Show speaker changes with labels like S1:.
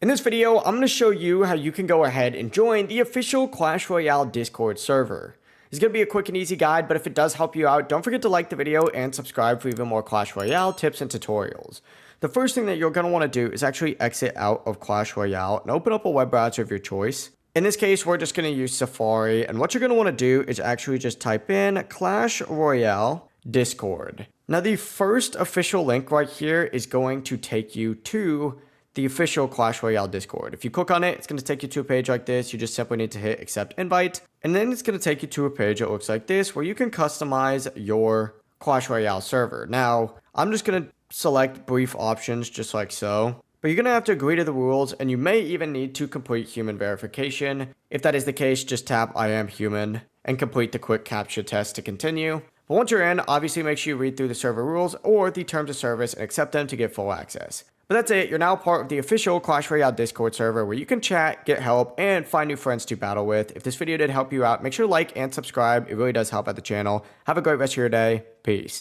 S1: In this video, I'm going to show you how you can go ahead and join the official Clash Royale Discord server. It's going to be a quick and easy guide, but if it does help you out, don't forget to like the video and subscribe for even more Clash Royale tips and tutorials. The first thing that you're going to want to do is actually exit out of Clash Royale and open up a web browser of your choice. In this case, we're just going to use Safari, and what you're going to want to do is actually just type in Clash Royale Discord. Now, the first official link right here is going to take you to the official Clash Royale Discord. If you click on it, it's going to take you to a page like this. You just simply need to hit accept invite, and then it's going to take you to a page that looks like this where you can customize your Clash Royale server. Now, I'm just going to select brief options just like so, but you're going to have to agree to the rules, and you may even need to complete human verification. If that is the case, just tap I am human and complete the quick captcha test to continue. But once you're in, obviously make sure you read through the server rules or the terms of service and accept them to get full access. But that's it, you're now part of the official Clash Royale Discord server where you can chat, get help, and find new friends to battle with. If this video did help you out, make sure to like and subscribe. It really does help out the channel. Have a great rest of your day. Peace.